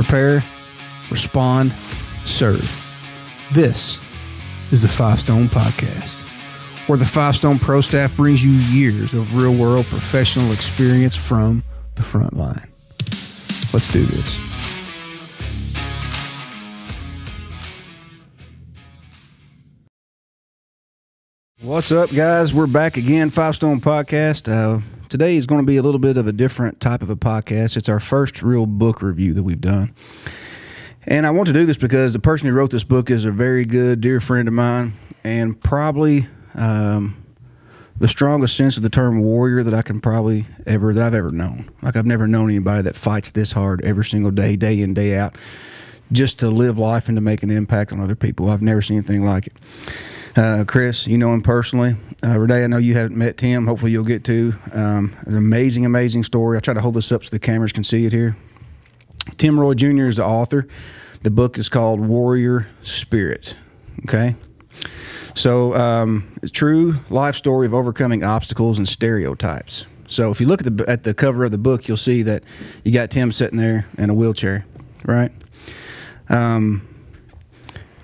prepare, respond, serve. This is the 5 Stone Podcast, where the 5 Stone Pro staff brings you years of real-world professional experience from the front line. Let's do this. What's up, guys? We're back again, 5 Stone Podcast. Today is going to be a little bit of a different type of a podcast. It's our first real book review that we've done. And I want to do this because the person who wrote this book is a very good, dear friend of mine, and probably the strongest sense of the term warrior that I've ever known. Like, I've never known anybody that fights this hard every single day, day in, day out, just to live life and to make an impact on other people. I've never seen anything like it. Chris, you know him personally. Renee, I know you haven't met Tim. Hopefully you'll get to. An amazing, amazing story. I'll try to hold this up so the cameras can see it here. Tim Roy Jr. is the author. The book is called Warrior Spirit. Okay? So, it's a true life story of overcoming obstacles and stereotypes. So if you look at the cover of the book, you'll see that you got Tim sitting there in a wheelchair, right?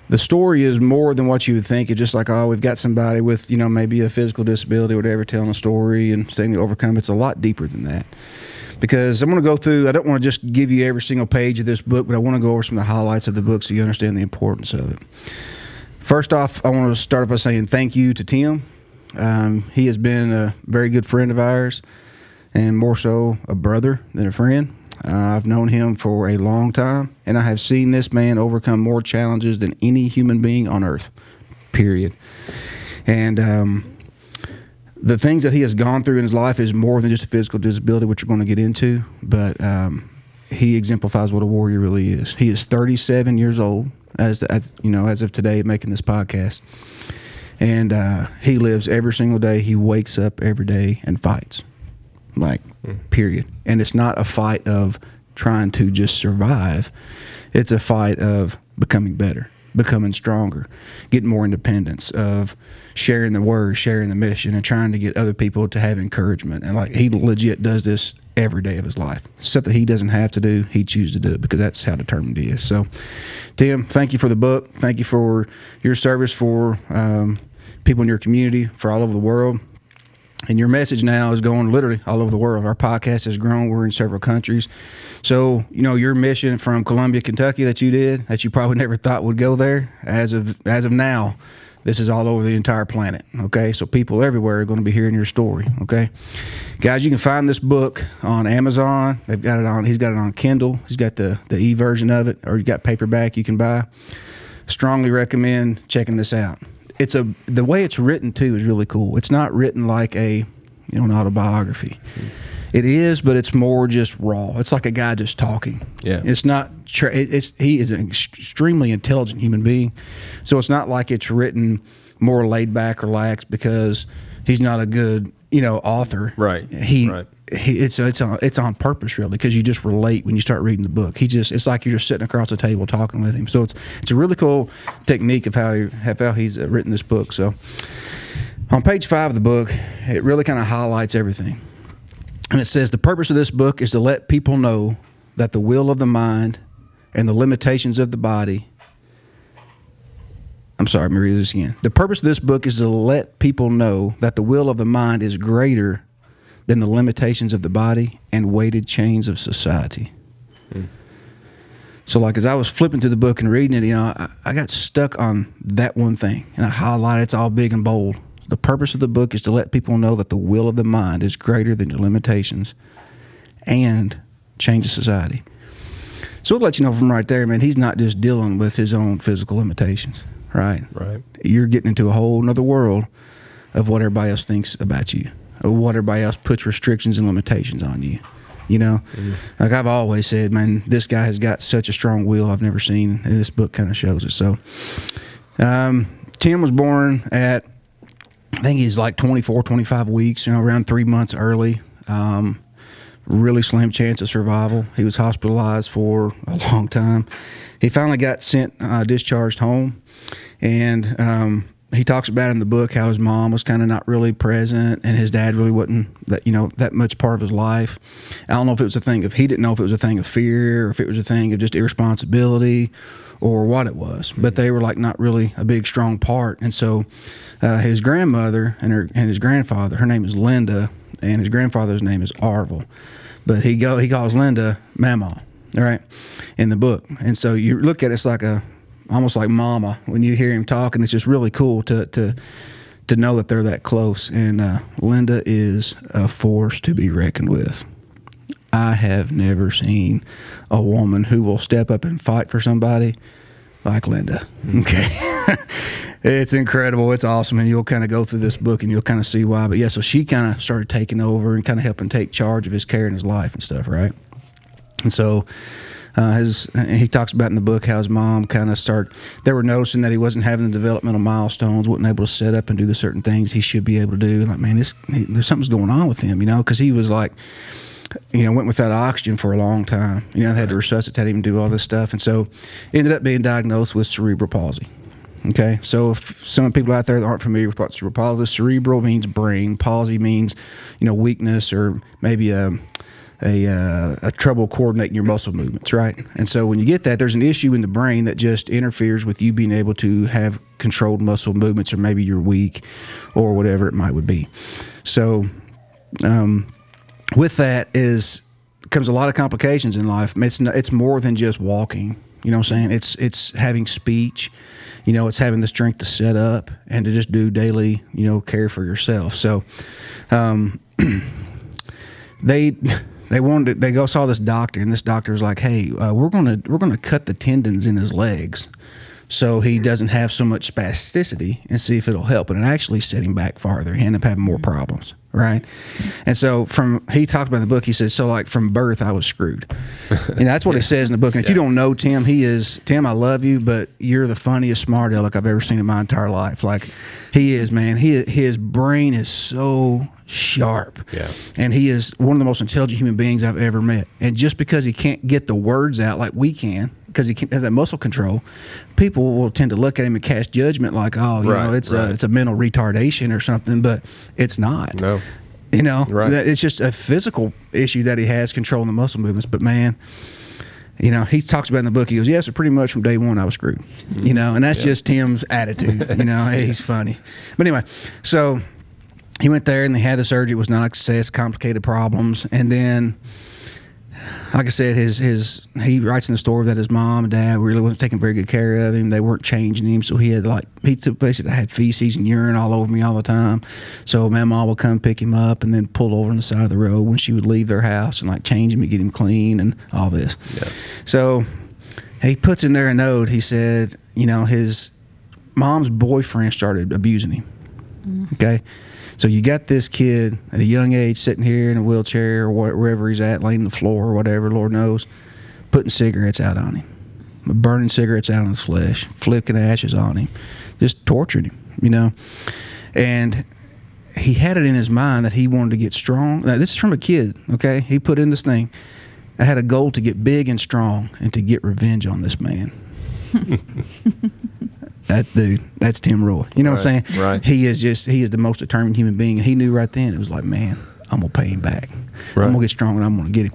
The story is more than what you would think. It's just like, oh, we've got somebody with, maybe a physical disability or whatever telling a story and saying they overcome. It's a lot deeper than that. Because I'm going to go through, I don't want to just give you every single page of this book, but I want to go over some of the highlights of the book so you understand the importance of it. First off, I want to start off by saying thank you to Tim. He has been a very good friend of ours, and more so a brother than a friend. I've known him for a long time, and I have seen this man overcome more challenges than any human being on earth, period. And the things that he has gone through in his life is more than just a physical disability, which we're going to get into, but he exemplifies what a warrior really is. He is 37 years old as of today, making this podcast, and he lives every single day. He wakes up every day and fights. Period. And it's not a fight of trying to just survive. It's a fight of becoming better, becoming stronger, getting more independence, of sharing the word, sharing the mission, and trying to get other people to have encouragement. And he legit does this every day of his life. Stuff that he doesn't have to do, he chooses to do it because that's how determined he is. So, Tim, thank you for the book. Thank you for your service for people in your community, for all over the world. And your message now is going literally all over the world. Our podcast has grown. We're in several countries. So, your mission from Columbia, Kentucky that you probably never thought would go there, as of now, this is all over the entire planet, okay? So people everywhere are going to be hearing your story, okay? Guys, you can find this book on Amazon. He's got it on Kindle. He's got the e-version of it, or you got paperback you can buy. Strongly recommend checking this out. The way it's written too is really cool. It's not written like an autobiography. It is, but it's more just raw. It's like a guy just talking. Yeah. It's not. He is an extremely intelligent human being, so it's not like it's written more laid back or lax because he's not a good author. Right. It's on purpose, really, because you just relate when you start reading the book. It's like you're just sitting across the table talking with him. So it's a really cool technique of how he's written this book. So on page 5 of the book, it really kind of highlights everything. And it says, the purpose of this book is to let people know that the will of the mind and the limitations of the body. I'm sorry, let me read this again. The purpose of this book is to let people know that the will of the mind is greater than the limitations of the body and weighted chains of society. So, as I was flipping through the book and reading it, I got stuck on that one thing, and I highlighted it's all big and bold. The purpose of the book is to let people know that the will of the mind is greater than your limitations and change of society. So it'll let you know from right there, man, he's not just dealing with his own physical limitations, right? Right. You're getting into a whole nother world of what everybody else thinks about you, or what everybody else puts restrictions and limitations on you. Like I've always said, man, this guy has got such a strong will I've never seen, and this book kind of shows it. So Tim was born at, I think he's like 24, 25 weeks, around 3 months early. Really slim chance of survival. He was hospitalized for a long time. He finally got discharged home, and he talks about in the book how his mom was kind of not really present, and his dad really wasn't that much part of his life. I don't know if it was he didn't know if it was a thing of fear, or if it was a thing of just irresponsibility, or what it was. But they were like not really a big, strong part. And so his grandmother and his grandfather, her name is Linda, and his grandfather's name is Arville. But he calls Linda Mama, all right, in the book. And so you look at it, it's like almost like mama when you hear him talk, and it's just really cool to know that they're that close. And Linda is a force to be reckoned with. I have never seen a woman who will step up and fight for somebody like Linda. Okay. It's incredible. It's awesome. And you'll kind of go through this book and you'll kind of see why. But yeah, so she kind of started taking over and kind of helping take charge of his care in his life and stuff, right? And so he talks about in the book how his mom kind of they were noticing that he wasn't having the developmental milestones, wasn't able to set up and do the certain things he should be able to do. And like, man, there's something's going on with him, because he was like, went without oxygen for a long time. They had to resuscitate him and do all this stuff. And so ended up being diagnosed with cerebral palsy. Okay, so if some people out there that aren't familiar with what cerebral palsy is, cerebral means brain, palsy means, weakness, or maybe a trouble coordinating your muscle movements, right? And so when you get that, there's an issue in the brain that just interferes with you being able to have controlled muscle movements, or maybe you're weak, or whatever it would be. So with that comes a lot of complications in life. It's more than just walking. You know what I'm saying? It's having speech. It's having the strength to set up and to just do daily, care for yourself. So they saw this doctor, and this doctor was like, hey, we're gonna cut the tendons in his legs so he doesn't have so much spasticity, and see if it'll help. And it actually set him back farther. He ended up having more problems, right? And so he talked about in the book, he said, so like from birth I was screwed. That's what he says in the book. And if you don't know Tim, Tim, I love you, but you're the funniest smart aleck I've ever seen in my entire life. Like, he is, man. His brain is so sharp. Yeah. And he is one of the most intelligent human beings I've ever met. And just because he can't get the words out like we can, because he has that muscle control, people will tend to look at him and cast judgment like, oh, it's a mental retardation or something, but it's not. No. It's just a physical issue that he has, controlling the muscle movements. But man, he talks about in the book, he goes, yes, so pretty much from day one I was screwed. And that's just Tim's attitude. He's funny. But anyway, so he went there and they had the surgery. It was not a success, complicated problems. And then, like I said, he writes in the story that his mom and dad really wasn't taking very good care of him. They weren't changing him, so he basically had feces and urine all over me all the time. So my mom would come pick him up and then pull over on the side of the road when she would leave their house and like change him and get him clean and all this. Yeah. So he puts in there a note. He said, his mom's boyfriend started abusing him. Okay. So you got this kid at a young age sitting here in a wheelchair or wherever he's at, laying on the floor or whatever, Lord knows, putting cigarettes out on him, burning cigarettes out on his flesh, flicking ashes on him, just torturing him, And he had it in his mind that he wanted to get strong. Now, this is from a kid, okay? He put in this thing. I had a goal to get big and strong and to get revenge on this man. That's Tim Roy. You know what I'm saying? Right. He is the most determined human being. And he knew right then, it was like, man, I'm going to pay him back. Right. I'm going to get strong and I'm going to get him.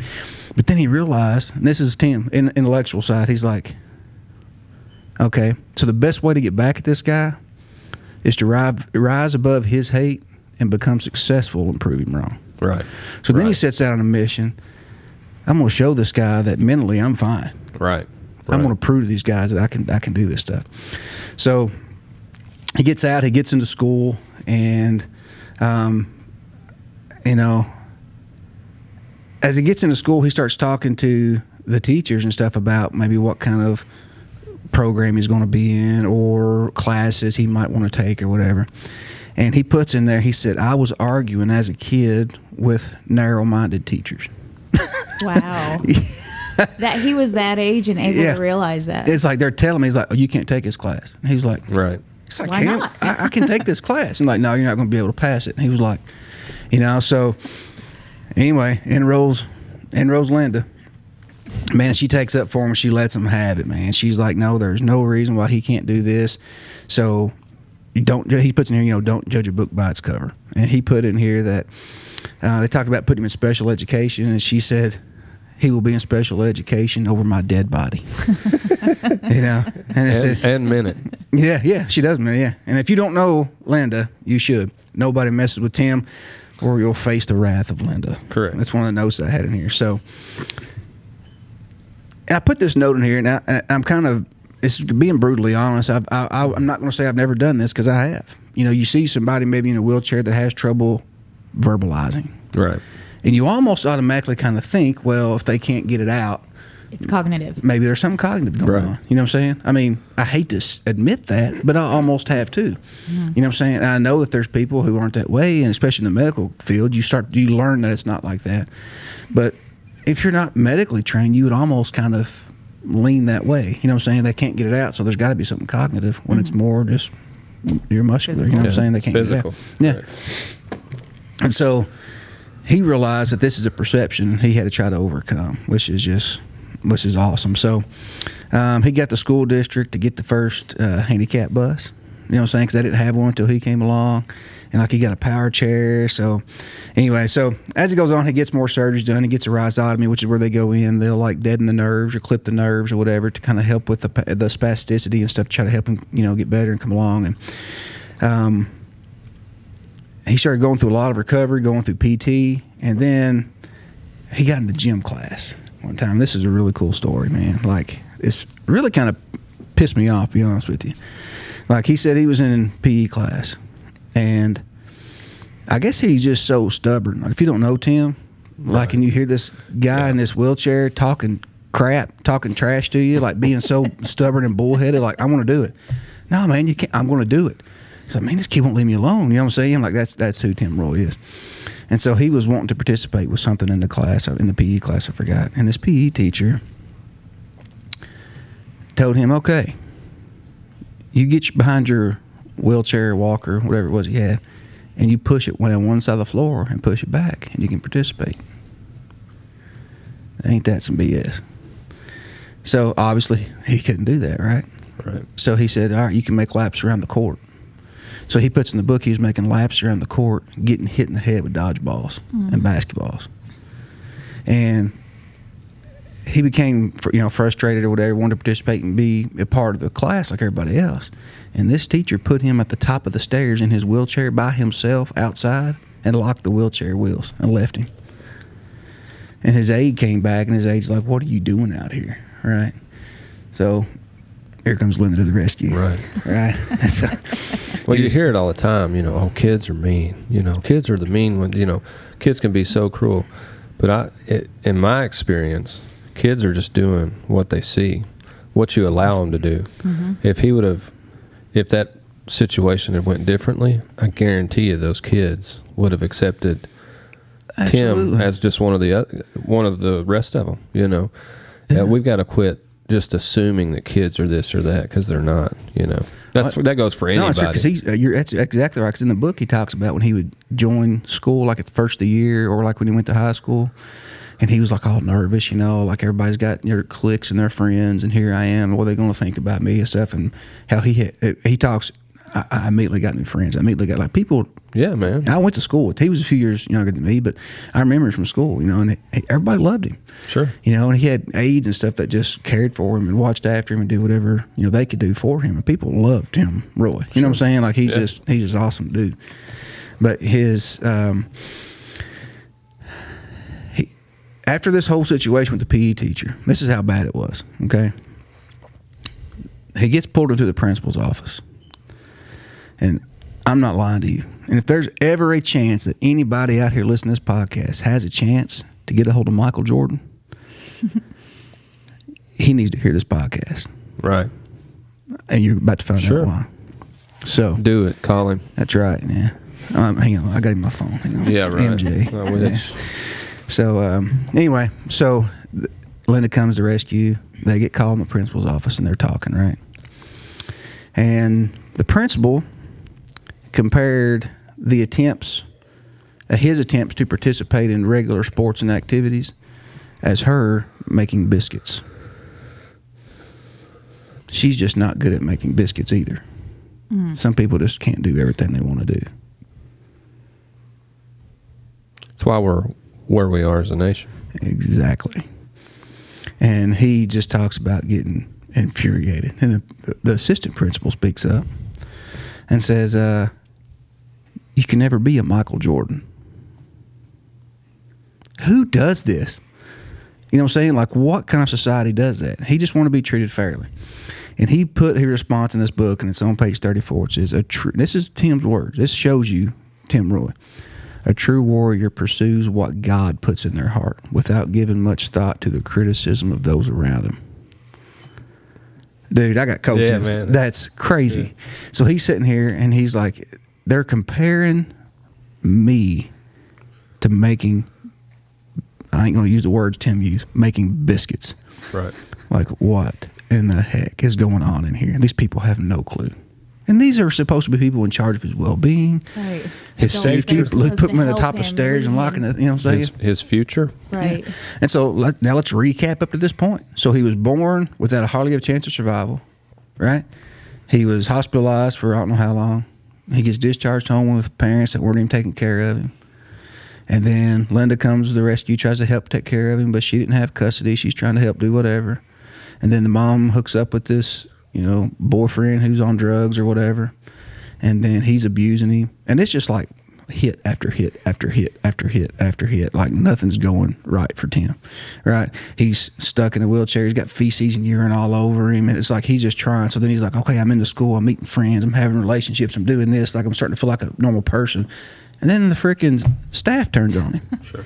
But then he realized, and this is Tim, intellectual side, he's like, okay, so the best way to get back at this guy is to rise above his hate and become successful and prove him wrong. Right. So then he sets out on a mission. I'm going to show this guy that mentally I'm fine. Right. I'm going to prove to these guys that I can do this stuff. So he gets out, he gets into school, and as he gets into school, he starts talking to the teachers and stuff about maybe what kind of program he's going to be in or classes he might want to take or whatever. And he puts in there, he said, I was arguing as a kid with narrow-minded teachers. Wow. That he was that age and able to realize that. It's like they're telling me, he's like, oh, you can't take his class. And he's like, right. It's like, why not? I can take this class. And like, no, you're not going to be able to pass it. And he was like, so anyway, enrolls Linda. Man, she takes up for him and she lets him have it, man. She's like, no, there's no reason why he can't do this. So he puts in here, don't judge a book by its cover. And he put in here that they talked about putting him in special education, and she said, he will be in special education over my dead body. And meant it. Yeah, she does mean it, yeah. And if you don't know Linda, you should. Nobody messes with Tim, or you'll face the wrath of Linda. Correct. That's one of the notes that I had in here. So, and I put this note in here, and I'm kind of, it's being brutally honest. I'm not going to say I've never done this, because I have. You see somebody maybe in a wheelchair that has trouble verbalizing. Right. And you almost automatically kind of think, well, if they can't get it out, it's cognitive. Maybe there's something cognitive going on. You know what I'm saying? I mean, I hate to admit that, but I almost have too. You know what I'm saying? And I know that there's people who aren't that way, and especially in the medical field, you learn that it's not like that. But if you're not medically trained, you would almost kind of lean that way. You know what I'm saying? They can't get it out, so there's got to be something cognitive when it's more just you're muscular. You know what I'm saying? They can't Physical. get it out. Yeah. Right. And so he realized that this is a perception he had to try to overcome, which is awesome. So he got the school district to get the first handicap bus. You know what I'm saying? Because they didn't have one until he came along. And he got a power chair. So anyway, so as it goes on, he gets more surgeries done. He gets a rhizotomy, which is where they go in. They'll deaden the nerves or clip the nerves or whatever to kind of help with the spasticity and stuff, to try to help him, get better and come along. And he started going through a lot of recovery, going through PT, and then he got into gym class one time. This is a really cool story, man. It's really kind of pissed me off, to be honest with you. He said he was in PE class, and I guess he's just so stubborn. If you don't know Tim, and you hear this guy in this wheelchair talking trash to you, being so stubborn and bullheaded, I want to do it. No, man, you can't. I'm going to do it. So, man, this kid won't leave me alone. You know what I'm saying? That's who Tim Roy is. And so he was wanting to participate with something in the class, in the PE class, I forgot. And this PE teacher told him, okay, you get behind your wheelchair, walker, whatever it was he had, and you push it on one side of the floor and push it back, and you can participate. Ain't that some BS? So, obviously, he couldn't do that, right? Right. So he said, all right, you can make laps around the court. So he puts in the book, he was making laps around the court, getting hit in the head with dodgeballs and basketballs. And he became, frustrated or whatever, wanted to participate and be a part of the class like everybody else. And this teacher put him at the top of the stairs in his wheelchair by himself outside and locked the wheelchair wheels and left him. And his aide came back, and his aide's like, what are you doing out here? Right? So here comes Linda to the rescue. Right. So, well, you hear it all the time, oh, kids are mean. Kids are the mean ones. Kids can be so cruel. But in my experience, kids are just doing what they see, what you allow them to do. If that situation had went differently, I guarantee you those kids would have accepted Tim as just one of the rest of them. Yeah. We've got to quit just assuming that kids are this or that, because they're not. That goes for anybody. No, because that's exactly right. Because in the book he talks about when he would join school, at the first of the year, or when he went to high school, and he was all nervous. Everybody's got their cliques and their friends, and here I am. What are they going to think about me and stuff? And how he talks. I immediately got new friends. I immediately got people. Yeah, man. I went to school with. He was a few years younger than me, but I remember him from school. And everybody loved him. Sure. And he had aides and stuff that just cared for him and watched after him and did whatever they could do for him. And people loved him, Roy. You know what I'm saying? He's just awesome dude. But after this whole situation with the PE teacher, this is how bad it was. Okay. He gets pulled into the principal's office. And I'm not lying to you. And if there's ever a chance that anybody out here listening to this podcast has a chance to get a hold of Michael Jordan, he needs to hear this podcast. Right. And you're about to find out why. So do it. Call him. That's right, man. Hang on. I got him on my phone. Hang on. Yeah, right. MJ. Oh, well, So anyway, so Linda comes to rescue. They get called in the principal's office, and they're talking, right? And the principal compared his attempts to participate in regular sports and activities as her making biscuits. She's just not good at making biscuits either. Some people just can't do everything they want to do. That's why we're where we are as a nation. Exactly. And he just talks about getting infuriated. And the assistant principal speaks up and says, you can never be a Michael Jordan. Who does this? You know what I'm saying? Like, what kind of society does that? He just want to be treated fairly. And he put his response in this book, and it's on page 34. It says, this is Tim's words. This shows you, Tim Roy. A true warrior pursues what God puts in their heart without giving much thought to the criticism of those around him. Dude, I got coaches. Yeah, man, that's crazy. Yeah. So he's sitting here, and he's like, they're comparing me to making, I ain't going to use the words Tim used, making biscuits. Right. Like, what in the heck is going on in here? These people have no clue. And these are supposed to be people in charge of his well-being, right. His safety. Put him at the top of stairs and locking it. You know what I'm saying? His future. Right. Yeah. And so now let's recap up to this point. So he was born without a hardly a chance of survival, right? He was hospitalized for I don't know how long. He gets discharged home with parents that weren't even taking care of him. And then Linda comes to the rescue, tries to help take care of him, but she didn't have custody. She's trying to help do whatever. And then the mom hooks up with this, boyfriend who's on drugs or whatever. And then he's abusing him. And it's just like hit after hit after hit after hit after hit. Like nothing's going right for Tim, right? He's stuck in a wheelchair. He's got feces and urine all over him. And it's like he's just trying. So then he's like, okay, I'm into school. I'm meeting friends. I'm having relationships. I'm doing this. Like I'm starting to feel like a normal person. And then the freaking staff turns on him. Sure.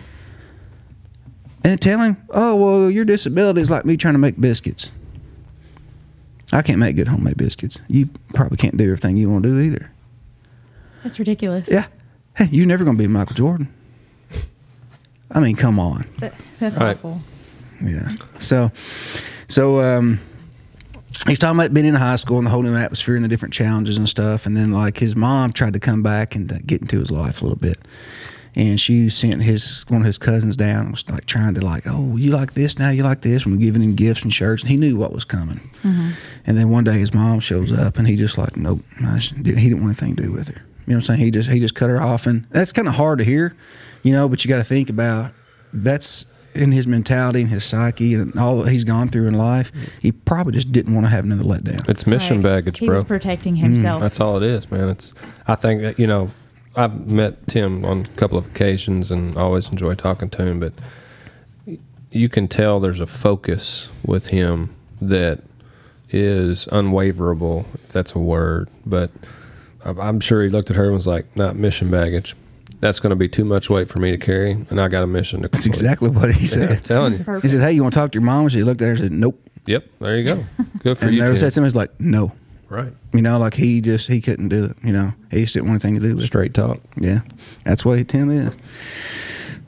And tell him, oh, well, your disability is like me trying to make biscuits. I can't make good homemade biscuits. You probably can't do everything you want to do either. That's ridiculous. Yeah. Hey, you're never going to be Michael Jordan. I mean, come on. That's awful. Yeah. So he's talking about being in high school and the whole new atmosphere and the different challenges and stuff. And then, like, his mom tried to come back and get into his life a little bit. And she sent one of his cousins down and was like trying to oh, you like this now, you like this, and we're giving him gifts and shirts, and he knew what was coming. Mm-hmm. And then one day his mom shows up, and he just like, nope, he didn't want anything to do with her. You know what I'm saying? He just cut her off, and that's kind of hard to hear, but you got to think about that's in his mentality and his psyche and all that he's gone through in life. He probably just didn't want to have another letdown. It's mission baggage, bro. He was protecting himself. That's all it is, man. I think that, I've met Tim on a couple of occasions and always enjoy talking to him, but you can tell there's a focus with him that is unwaverable, if that's a word. But I'm sure he looked at her and was like, not mission baggage. That's going to be too much weight for me to carry, and I got a mission to complete. That's exactly what he said. I'm telling you. Perfect. He said, hey, you want to talk to your mom? And she looked at her and said, nope. Yep, there you go. Good for and you, there Tim. said something like, no. Right. Like he couldn't do it. He just didn't want anything to do with it. Straight talk. Yeah, that's what Tim is.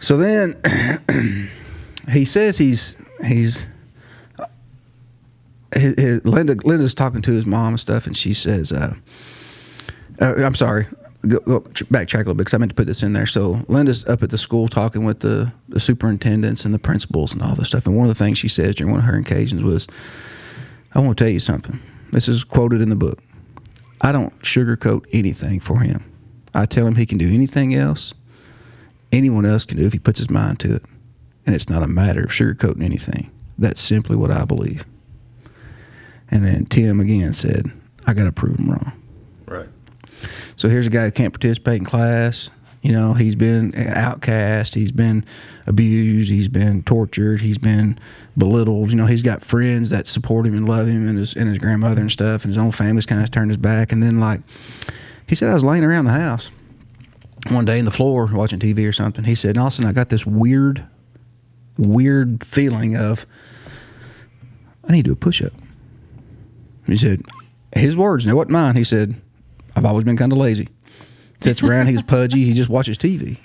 So then he says Linda's talking to his mom and stuff, and she says, I'm sorry, go backtrack a little bit because I meant to put this in there. So Linda's up at the school talking with the superintendents and the principals and all this stuff, and one of the things she says during one of her occasions was, I want to tell you something. This is quoted in the book. I don't sugarcoat anything for him. I tell him he can do anything else anyone else can do if he puts his mind to it. And it's not a matter of sugarcoating anything. That's simply what I believe. And then Tim again said, I got to prove him wrong. Right. So here's a guy who can't participate in class. He's been an outcast. He's been abused. He's been tortured. He's been belittled. He's got friends that support him and love him, and his grandmother and stuff, and his own family's kind of turned his back. And then, he said, I was laying around the house one day in the floor watching TV or something. He said, and all of a sudden I got this weird feeling of, I need to do a push-up. He said, his words, and it wasn't mine. He said, I've always been kind of lazy. Sits around, he's pudgy, he just watches TV.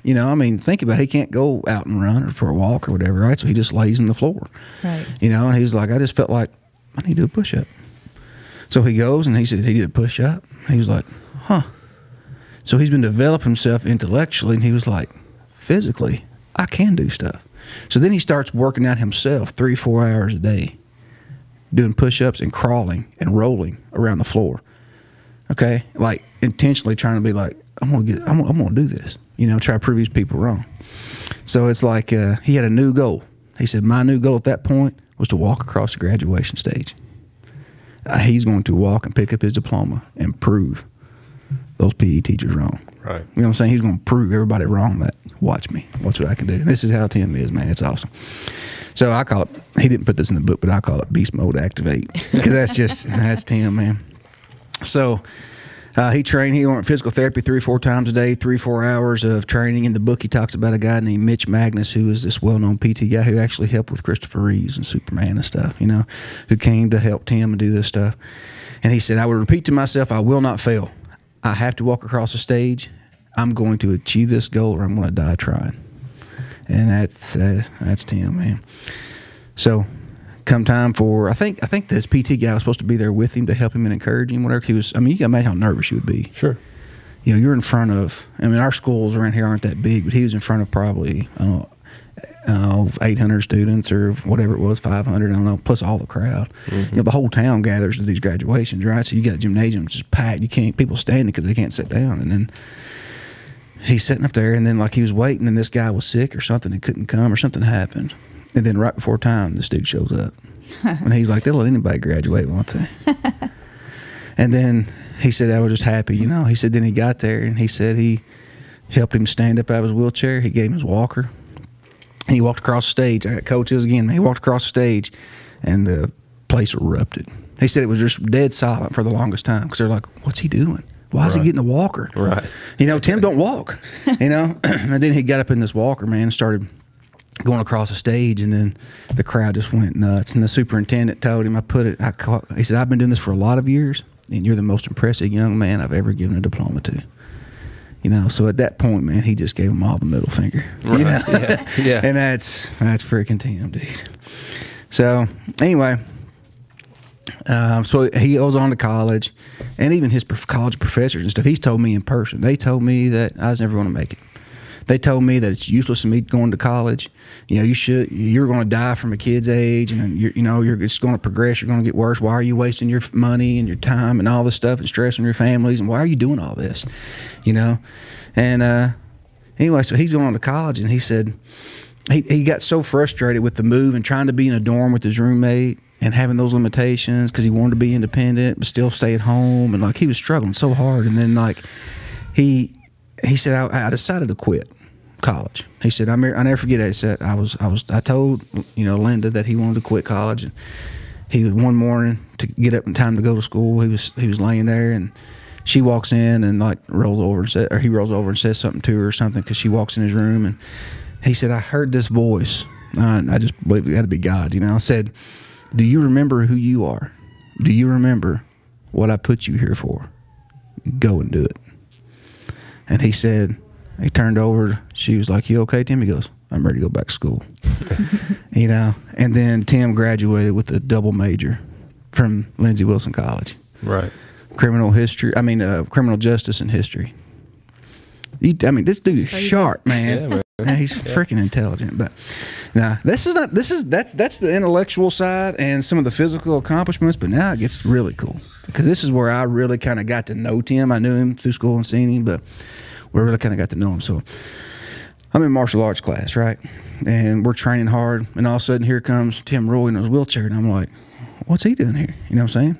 Think about it. He can't go out and run or for a walk or whatever, right? So he just lays on the floor. Right. And he was like, I just felt like I need to do a push-up. So he goes and he said he did a push-up. He was like, huh. So he's been developing himself intellectually, and he was like, physically, I can do stuff. So then he starts working out himself 3-4 hours a day, doing push-ups and crawling and rolling around the floor. Okay, like intentionally trying to be like, I'm gonna do this. You know, try to prove these people wrong. So it's like he had a new goal. He said, my new goal at that point was to walk across the graduation stage. He's going to walk and pick up his diploma and prove those PE teachers wrong. Right. You know what I'm saying? He's going to prove everybody wrong. That watch me. Watch what I can do. And this is how Tim is, man. It's awesome. So I call it, he didn't put this in the book, but I call it beast mode activate, because that's Tim, man. So he trained. He went physical therapy 3 or 4 times a day, 3-4 hours of training. In the book, he talks about a guy named Mitch Magnus, who is this well-known PT guy who actually helped with Christopher Reeves and Superman and stuff, you know, who came to help Tim and do this stuff. And he said, I would repeat to myself, I will not fail. I have to walk across the stage. I'm going to achieve this goal, or I'm going to die trying. And that's Tim, man. So come time for, I think this PT guy was supposed to be there with him to help him and encourage him, whatever. He was, I mean, you can imagine how nervous you would be. Sure. You know, you're in front of, I mean, our schools around here aren't that big, but he was in front of probably, I don't know, 800 students or whatever it was, 500, I don't know, plus all the crowd. You know, the whole town gathers to these graduations, right? So you got gymnasiums just packed. You can't, people standing because they can't sit down. And then he's sitting up there, and then like he was waiting, and this guy was sick or something and couldn't come, or something happened. And then right before time, this dude shows up. And he's like, they'll let anybody graduate, won't they? And then he said, I was just happy, you know. He said then he got there, and he said he helped him stand up out of his wheelchair. He gave him his walker. And he walked across the stage. I got coaches again. He walked across the stage, and the place erupted. He said it was just dead silent for the longest time, because they're like, what's he doing? Why is he getting a walker? Right. You know, Tim don't walk, you know. And then he got up in this walker, man, and started going across the stage, and then the crowd just went nuts. And the superintendent told him, he said, I've been doing this for a lot of years, and you're the most impressive young man I've ever given a diploma to. You know, so at that point, man, he just gave him all the middle finger. Right. You know? Yeah. And that's freaking Tim, dude. So anyway, so he goes on to college, and even his college professors and stuff, he's told me in person, they told me that I was never going to make it. They told me that it's useless of me going to college. You know, you're going to die from a kid's age, and you're just going to progress. You're going to get worse. Why are you wasting your money and your time and all this stuff and stressing your families? And why are you doing all this? You know, and anyway, so he's going on to college, and he said he got so frustrated with the move and trying to be in a dorm with his roommate and having those limitations because he wanted to be independent but still stay at home, and like he was struggling so hard. And then like he said, I decided to quit college. He said, I never forget it. He said, I told, you know, Linda that he wanted to quit college, and he was one morning to get up in time to go to school. He was laying there, and she walks in and like he rolls over and says something to her or something, because she walks in his room, and he said, I heard this voice. I just believe it had to be God, you know. I said, do you remember who you are? Do you remember what I put you here for? Go and do it. And he said, he turned over, she was like, you okay, Tim? He goes, I'm ready to go back to school. You know, and then Tim graduated with a double major from Lindsey Wilson College. Right. Criminal justice and history. This dude is sharp, man. Yeah, man, he's freaking intelligent. But now that's the intellectual side and some of the physical accomplishments. But now it gets really cool, because this is where I really kind of got to know Tim. I knew him through school and seen him, but we really kind of got to know him. So I'm in martial arts class, right? And we're training hard, and all of a sudden here comes Tim Roy in his wheelchair, and I'm like, what's he doing here? You know what I'm saying?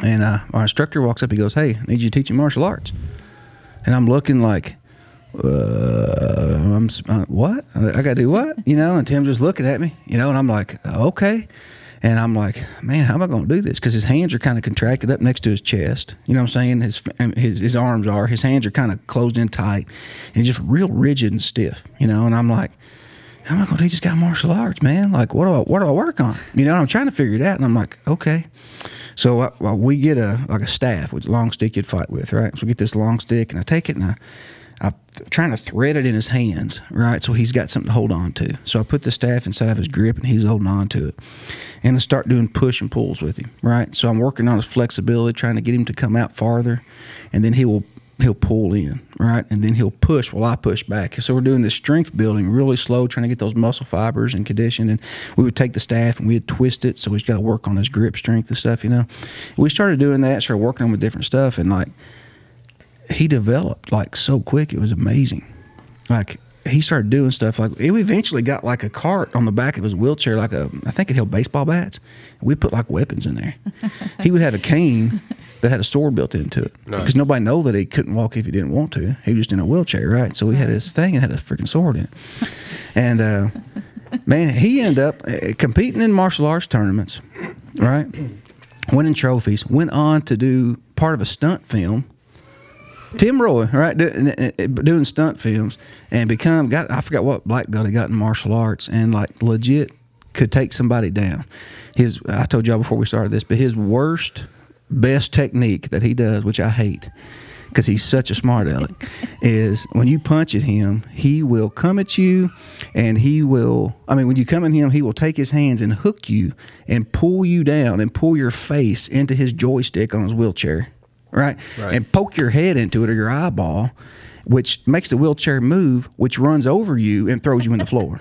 And our instructor walks up, he goes, hey, I need you to teach him martial arts. And I'm looking like, what? I got to do what? You know, and Tim's just looking at me, you know, and I'm like, okay. And I'm like, man, how am I going to do this? Because his hands are kind of contracted up next to his chest. You know what I'm saying? His arms are. His hands are kind of closed in tight, and just real rigid and stiff, you know. And I'm like, how am I going to teach this guy martial arts, man? Like, what do I work on? You know, and I'm trying to figure it out. And I'm like, okay. So we get a staff with a long stick you'd fight with, right? So we get this long stick, and I take it, and I'm trying to thread it in his hands, right? So he's got something to hold on to. So I put the staff inside of his grip, and he's holding on to it. And I start doing push and pulls with him, right? So I'm working on his flexibility, trying to get him to come out farther. And then he will he'll pull in, right? And then he'll push while I push back. So we're doing this strength building really slow, trying to get those muscle fibers in condition. And we would take the staff and we'd twist it, so he's got to work on his grip strength and stuff, you know. We started doing that, started working on with different stuff, and like he developed like so quick. It was amazing. Like he started doing stuff like we eventually got like a cart on the back of his wheelchair, like I think it held baseball bats. We put like weapons in there. He would have a cane that had a sword built into it, because nobody know that he couldn't walk if he didn't want to. He was just in a wheelchair, right? So we had this thing and had a freaking sword in it. And man, he ended up competing in martial arts tournaments, right? Winning trophies. Went on to do part of a stunt film. Tim Roy, right, doing stunt films, and I forgot what black belt he got in martial arts, and like legit could take somebody down. I told y'all before we started this, but his best technique that he does, which I hate because he's such a smart aleck, is when you punch at him, he will come at you, and when you come at him, he will take his hands and hook you and pull you down and pull your face into his joystick on his wheelchair, right? And poke your head into it or your eyeball, which makes the wheelchair move, which runs over you and throws you in the floor.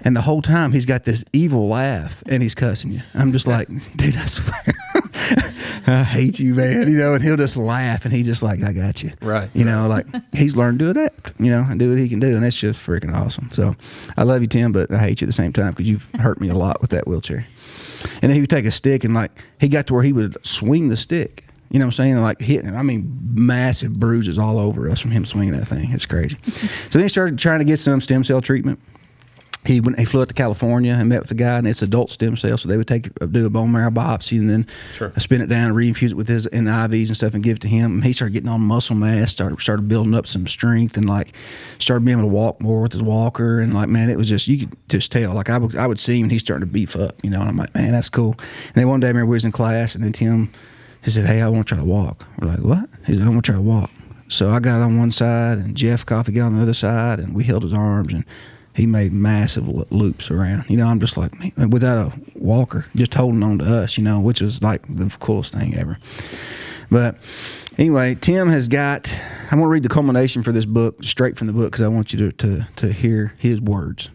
And the whole time he's got this evil laugh and he's cussing you. I'm just like, dude, I swear, I hate you, man. You know, and he'll just laugh and he's just like, I got you. Right. You know, like he's learned to adapt, you know, and do what he can do. And that's just freaking awesome. So I love you, Tim, but I hate you at the same time because you've hurt me a lot with that wheelchair. And then he would take a stick and like, he got to where he would swing the stick. You know what I'm saying? Like hitting it. I mean, massive bruises all over us from him swinging that thing. It's crazy. So then he started trying to get some stem cell treatment. He flew out to California and met with a guy, and it's adult stem cells. So they would do a bone marrow biopsy and then spin it down, reinfuse it with his IVs and stuff, and give it to him. And he started getting on muscle mass, started building up some strength, and like started being able to walk more with his walker. And like, man, it was just, you could just tell. Like I would see him and he's starting to beef up, you know. And I'm like, man, that's cool. And then one day I remember we was in class, and then Tim, he said, hey, I want to try to walk. We're like, what? He said, I want to try to walk. So I got on one side, and Jeff Coffee got on the other side, and we held his arms, and he made massive loops around. You know, I'm just like, man, without a walker, just holding on to us, you know, which is like the coolest thing ever. But anyway, Tim has got, I'm going to read the culmination for this book, straight from the book, because I want you to hear his words.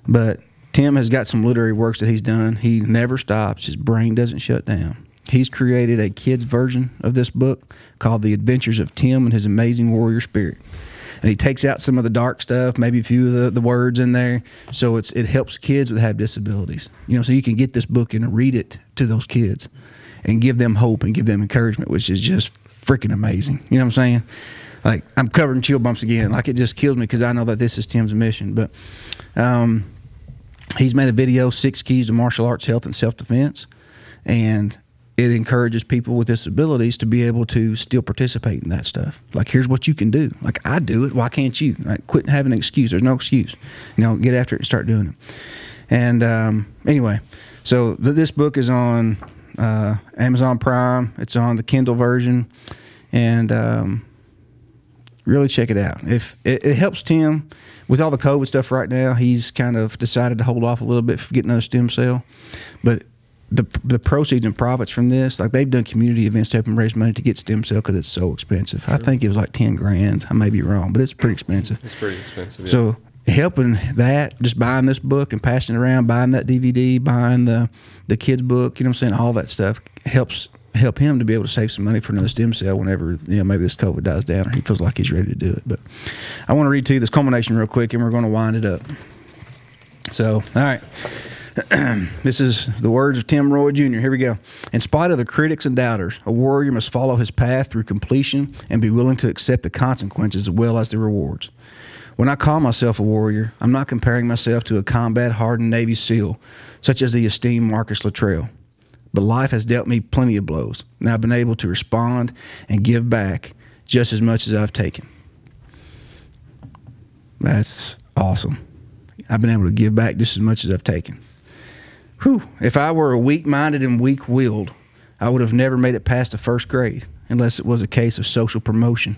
But Tim has got some literary works that he's done. He never stops. His brain doesn't shut down. He's created a kid's version of this book called The Adventures of Tim and His Amazing Warrior Spirit. And he takes out some of the dark stuff, maybe a few of the words in there, so it helps kids that have disabilities. You know, so you can get this book and read it to those kids and give them hope and give them encouragement, which is just freaking amazing. You know what I'm saying? Like, I'm covering chill bumps again. Like, it just kills me because I know that this is Tim's mission. But he's made a video, 6 Keys to Martial Arts, Health, and Self-Defense. And it encourages people with disabilities to be able to still participate in that stuff. Like, here's what you can do. Like, I do it. Why can't you? Like, quit having an excuse. There's no excuse. You know, get after it and start doing it. And anyway, so this book is on Amazon Prime. It's on the Kindle version. And really check it out. If it helps Tim with all the COVID stuff right now, he's kind of decided to hold off a little bit for getting another stem cell. But the proceeds and profits from this, like, they've done community events to help them raise money to get stem cell because it's so expensive. Sure. I think it was like 10 grand. I may be wrong, but it's pretty expensive. It's pretty expensive, yeah. So helping that, just buying this book and passing it around, buying that DVD, buying the kid's book, you know what I'm saying, all that stuff help him to be able to save some money for another stem cell whenever, you know, maybe this COVID dies down or he feels like he's ready to do it. But I want to read to you this culmination real quick, and we're going to wind it up. So, all right. This is the words of Tim Roy Jr. Here we go. In spite of the critics and doubters, a warrior must follow his path through completion and be willing to accept the consequences as well as the rewards. When I call myself a warrior, I'm not comparing myself to a combat-hardened Navy SEAL, such as the esteemed Marcus Luttrell. But life has dealt me plenty of blows, and I've been able to respond and give back just as much as I've taken. That's awesome. I've been able to give back just as much as I've taken. Whew. If I were weak-minded and weak-willed, I would have never made it past the first grade unless it was a case of social promotion.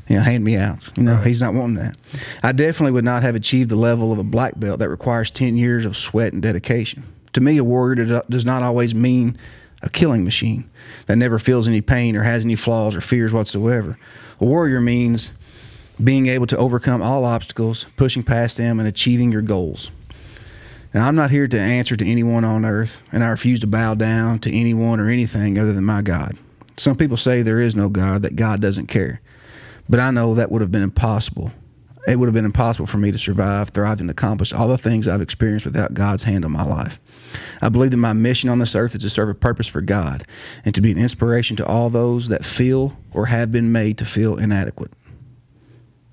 You know, hand-me-outs. You know, right. He's not wanting that. I definitely would not have achieved the level of a black belt that requires 10 years of sweat and dedication. To me, a warrior does not always mean a killing machine that never feels any pain or has any flaws or fears whatsoever. A warrior means being able to overcome all obstacles, pushing past them, and achieving your goals. Now, I'm not here to answer to anyone on earth, and I refuse to bow down to anyone or anything other than my God. Some people say there is no God, that God doesn't care. But I know that would have been impossible. It would have been impossible for me to survive, thrive, and accomplish all the things I've experienced without God's hand on my life. I believe that my mission on this earth is to serve a purpose for God and to be an inspiration to all those that feel or have been made to feel inadequate.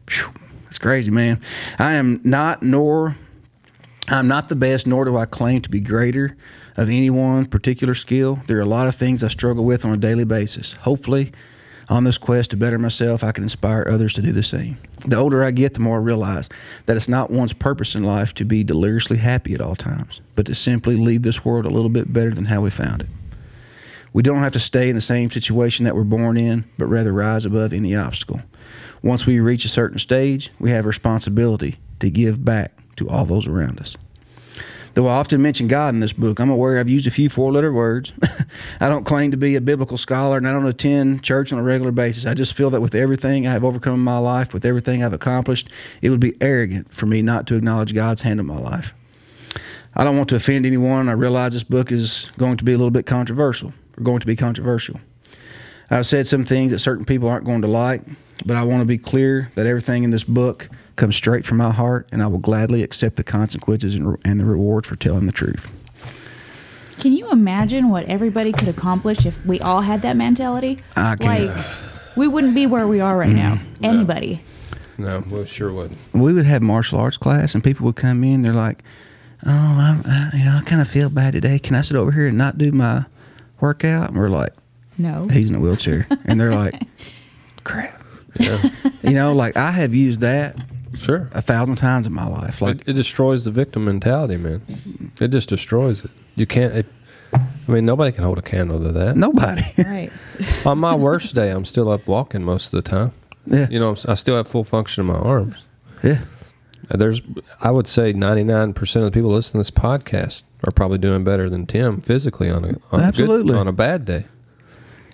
Whew, that's crazy, man. I'm not the best, nor do I claim to be greater of any one particular skill. There are a lot of things I struggle with on a daily basis. Hopefully, on this quest to better myself, I can inspire others to do the same. The older I get, the more I realize that it's not one's purpose in life to be deliriously happy at all times, but to simply leave this world a little bit better than how we found it. We don't have to stay in the same situation that we're born in, but rather rise above any obstacle. Once we reach a certain stage, we have a responsibility to give back to all those around us. Though I often mention God in this book, I'm aware I've used a few four-letter words. I don't claim to be a biblical scholar, and I don't attend church on a regular basis. I just feel that with everything I have overcome in my life, with everything I've accomplished, it would be arrogant for me not to acknowledge God's hand in my life. I don't want to offend anyone. I realize this book is going to be a little bit controversial, or going to be controversial. I've said some things that certain people aren't going to like, but I want to be clear that everything in this book comes straight from my heart, and I will gladly accept the consequences and the rewards for telling the truth. Can you imagine what everybody could accomplish if we all had that mentality? I can. Like, we wouldn't be where we are right now. Anybody. No, we sure wouldn't. We would have martial arts class, and people would come in. They're like, "Oh, I kind of feel bad today. Can I sit over here and not do my workout?" And we're like, No. "He's in a wheelchair," and they're like, "Crap." Yeah. Like I have used that. Sure. 1,000 times in my life. Like it destroys the victim mentality, man. It just destroys it. You can't. Nobody can hold a candle to that. Nobody. Right. On my worst day, I'm still up walking most of the time. Yeah. I still have full function of my arms. Yeah. I would say 99% of the people listening to this podcast are probably doing better than Tim physically on a bad day.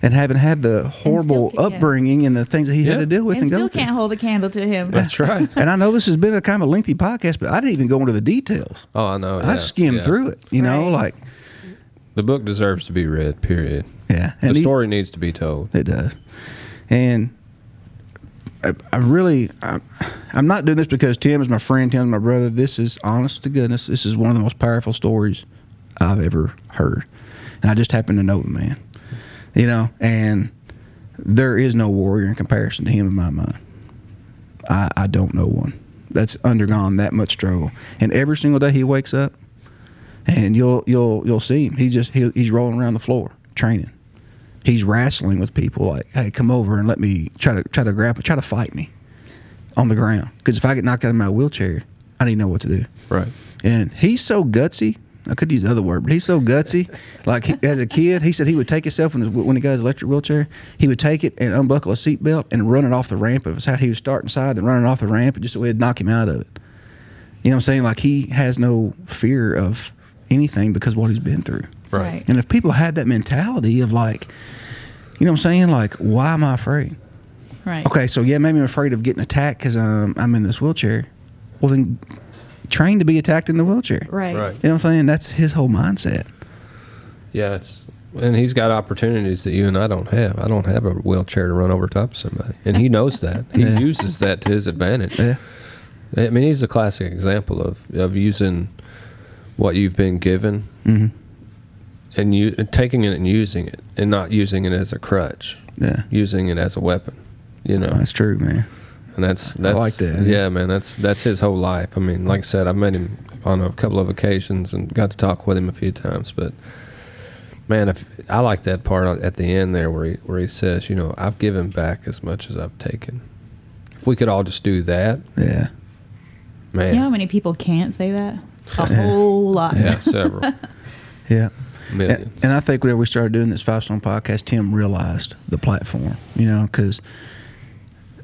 And having had the horrible upbringing and the things that he had to deal with and go still through. can't hold a candle to him. That's right. And I know this has been a kind of a lengthy podcast, but I didn't even go into the details. Oh, I know. I skimmed through it, like. The book deserves to be read, period. Yeah. And the story needs to be told. It does. And I'm not doing this because Tim is my friend, Tim is my brother. This is, honest to goodness, this is one of the most powerful stories I've ever heard. And I just happen to know the man. And there is no warrior in comparison to him in my mind. I don't know one that's undergone that much struggle. And every single day he wakes up, and you'll see him. He's rolling around the floor training. He's wrestling with people like, "Hey, come over and let me try to fight me on the ground." Because if I get knocked out of my wheelchair, I didn't know what to do. Right. And he's so gutsy. I could use the other word, but he's so gutsy. Like as a kid, he said he would take himself when he got his electric wheelchair, he would take it and unbuckle a seatbelt and run it off the ramp. It was how he would start inside, then run it off the ramp, and just so it'd knock him out of it. You know what I'm saying? Like he has no fear of anything because of what he's been through. Right. And if people had that mentality of like, you know what I'm saying? Like, why am I afraid? Right. Okay, so maybe I'm afraid of getting attacked because I'm in this wheelchair. Well, then train to be attacked in the wheelchair. Right. You know what I'm saying? That's his whole mindset. Yeah, and he's got opportunities that you and I don't have. I don't have a wheelchair to run over top of somebody, and he knows that. He uses that to his advantage. Yeah. I mean, he's a classic example of using what you've been given, and taking it and using it, and not using it as a crutch. Yeah. Using it as a weapon. That's true, man. And that's I like that. Yeah, man. That's his whole life. I mean, like I said, I've met him on a couple of occasions and got to talk with him a few times. But man, I like that part at the end there where he says, I've given back as much as I've taken. If we could all just do that, man. You know how many people can't say that? A whole lot. Yeah, several. Yeah. Millions. And I think whenever we started doing this 5 Stone podcast, Tim realized the platform, because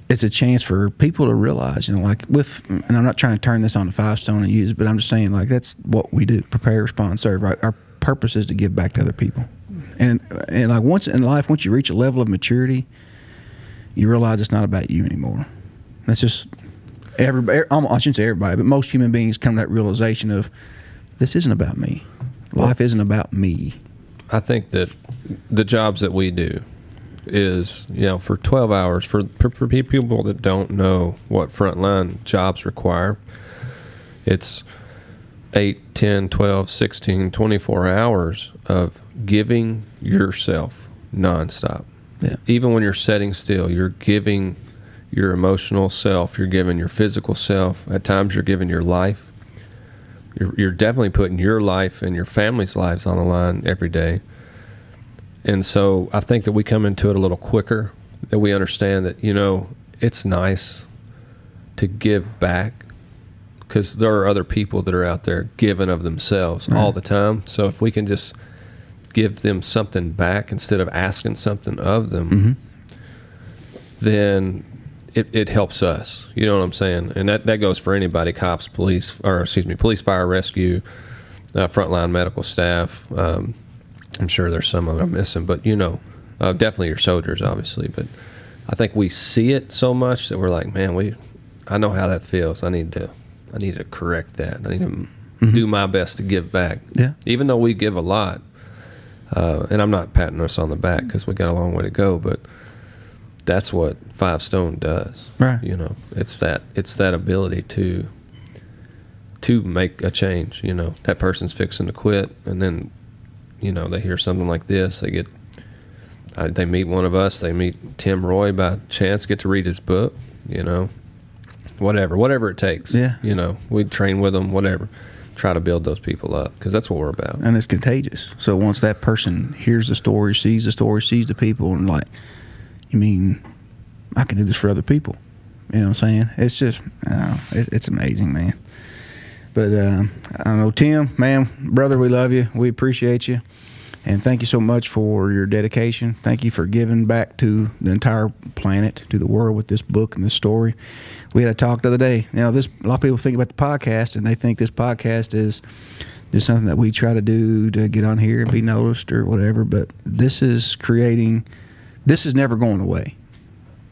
it's a chance for people to realize, and I'm not trying to turn this on to 5 Stone and use it, but I'm just saying, like, that's what we do: prepare, respond, serve. Right? Our purpose is to give back to other people, And like once in life, once you reach a level of maturity, you realize it's not about you anymore. That's just everybody. I shouldn't say everybody, but most human beings come to that realization of this isn't about me. Life isn't about me. I think that the jobs that we do is, for 12 hours, for people that don't know what frontline jobs require, it's 8, 10, 12, 16, 24 hours of giving yourself nonstop. Yeah. Even when you're sitting still, you're giving your emotional self, you're giving your physical self. At times you're giving your life. You're definitely putting your life and your family's lives on the line every day. And so I think that we come into it a little quicker, that we understand that, it's nice to give back, because there are other people that are out there giving of themselves all the time. So if we can just give them something back instead of asking something of them, then it helps us. You know what I'm saying? And that goes for anybody: cops, police, fire, rescue, frontline medical staff. I'm sure there's some of them I'm missing, but definitely your soldiers, obviously. But I think we see it so much that we're like, man, I know how that feels. I need to correct that. I need to do my best to give back. Yeah. Even though we give a lot, and I'm not patting us on the back because we got a long way to go, but that's what 5 Stone does. Right. It's that ability to make a change. That person's fixing to quit, and then they hear something like this. They meet one of us. They meet Tim Roy by chance, get to read his book. Whatever it takes. Yeah. We train with them. Whatever. Try to build those people up, because that's what we're about. And it's contagious. So once that person hears the story, sees the people, and like, you mean I can do this for other people? You know what I'm saying? It's just, it's amazing, man. But I don't know, Tim, man, brother, we love you. We appreciate you. And thank you so much for your dedication. Thank you for giving back to the entire planet, to the world, with this book and this story. We had a talk the other day. A lot of people think about the podcast, and they think this podcast is just something that we try to do to get on here and be noticed or whatever. But this is never going away.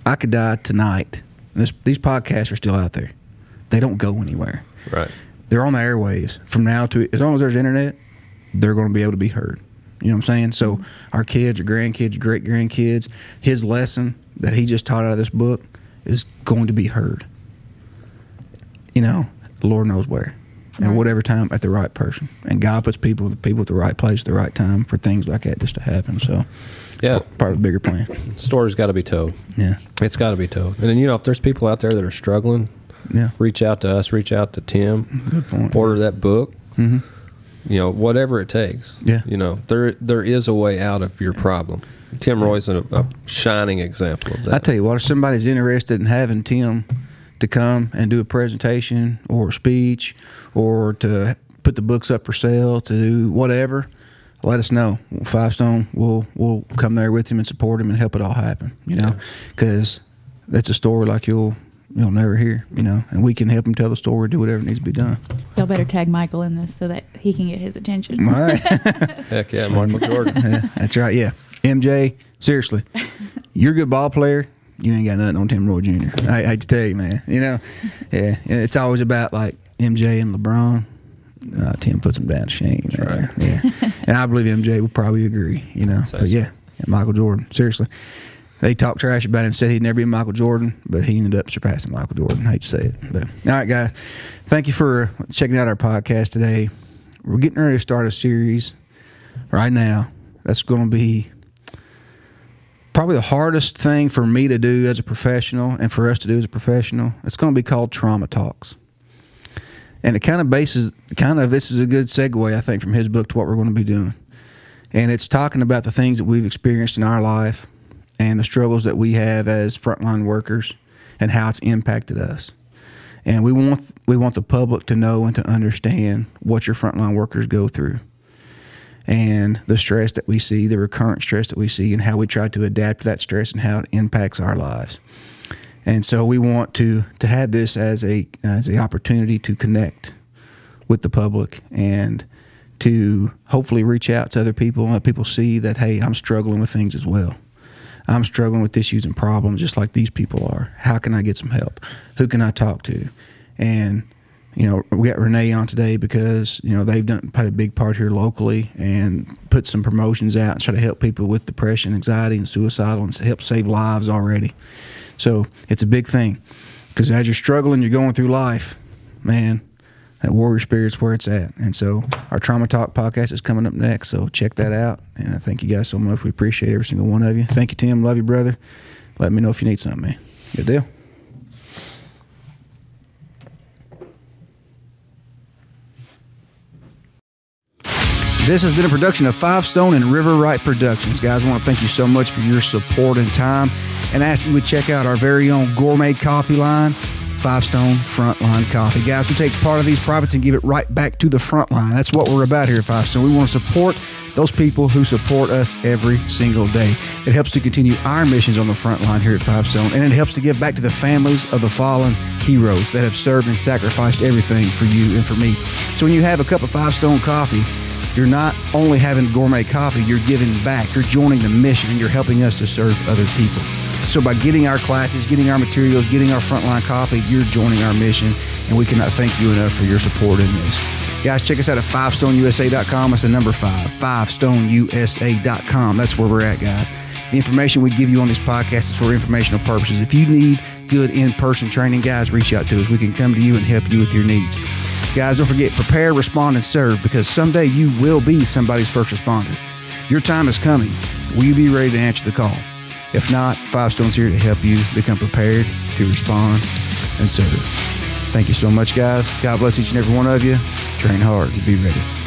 I could die tonight. These podcasts are still out there. They don't go anywhere. Right. They're on the airwaves from now to, as long as there's internet, they're going to be able to be heard. You know what I'm saying? So our kids, our grandkids, your great-grandkids, his lesson that he just taught out of this book is going to be heard. Lord knows where. At whatever time, at the right person. And God puts people at the right place at the right time for things like that just to happen. So it's part of the bigger plan. Story's got to be told. Yeah. It's got to be told. And then, if there's people out there that are struggling, reach out to us, reach out to Tim. Good point. Order that book. Whatever it takes. Yeah. There is a way out of your problem. Tim Roy's a shining example of that. I tell you what, if somebody's interested in having Tim to come and do a presentation or a speech, or to put the books up for sale, to do whatever, let us know. 5 Stone, we'll come there with him and support him and help it all happen. Because that's a story like you'll never hear. And we can help him tell the story, do whatever needs to be done. Y'all better tag Michael in this so that he can get his attention. All right. Heck yeah, Michael Jordan. Yeah, that's right. Yeah, MJ. Seriously, you're a good ball player. You ain't got nothing on Tim Roy Jr. I hate to tell you, man. It's always about like MJ and LeBron. Tim puts him down to shame. Right. Yeah, and I believe MJ would probably agree. But Michael Jordan. Seriously, they talked trash about him, said he'd never be Michael Jordan, but he ended up surpassing Michael Jordan. I hate to say it, but all right, guys, thank you for checking out our podcast today. We're getting ready to start a series right now. That's going to be probably the hardest thing for me to do as a professional and for us to do as a professional. It's going to be called Trauma Talks. And this is a good segue, I think, from his book to what we're going to be doing. And it's talking about the things that we've experienced in our life and the struggles that we have as frontline workers and how it's impacted us. And we want the public to know and to understand what your frontline workers go through, and the stress that we see, the recurrent stress that we see, and how we try to adapt to that stress and how it impacts our lives. And so we want to have this as a opportunity to connect with the public and to hopefully reach out to other people and let people see that, hey, I'm struggling with things as well. I'm struggling with issues and problems just like these people are. How can I get some help? Who can I talk to? And, you know, we got Renee on today because, you know, they've played a big part here locally and put some promotions out and try to help people with depression, anxiety, and suicidal, and help save lives already. So it's a big thing, because as you're struggling, you're going through life, man, that warrior spirit's where it's at. And so our Trauma Talk podcast is coming up next, so check that out. And I thank you guys so much. We appreciate every single one of you. Thank you, Tim. Love you, brother. Let me know if you need something, man. Good deal. This has been a production of Five Stone and River Right Productions. Guys, I want to thank you so much for your support and time, and ask that you would check out our very own gourmet coffee line, 5 Stone Frontline Coffee. Guys, we take part of these profits and give it right back to the front line. That's what we're about here at 5 Stone. We want to support those people who support us every single day. It helps to continue our missions on the front line here at 5 Stone, and it helps to give back to the families of the fallen heroes that have served and sacrificed everything for you and for me. So when you have a cup of 5 Stone coffee, you're not only having gourmet coffee, you're giving back, you're joining the mission, and you're helping us to serve other people. So by getting our classes, getting our materials, getting our frontline coffee, you're joining our mission, and we cannot thank you enough for your support in this. Guys, check us out at 5stoneusa.com. That's the number 5, 5stoneusa.com. That's where we're at, guys. The information we give you on this podcast is for informational purposes. If you need good in-person training, guys, reach out to us. We can come to you and help you with your needs. Guys, don't forget, prepare, respond, and serve, because someday you will be somebody's first responder. Your time is coming. Will you be ready to answer the call? If not, 5 Stone's here to help you become prepared to respond and serve. Thank you so much, guys. God bless each and every one of you. Train hard and be ready.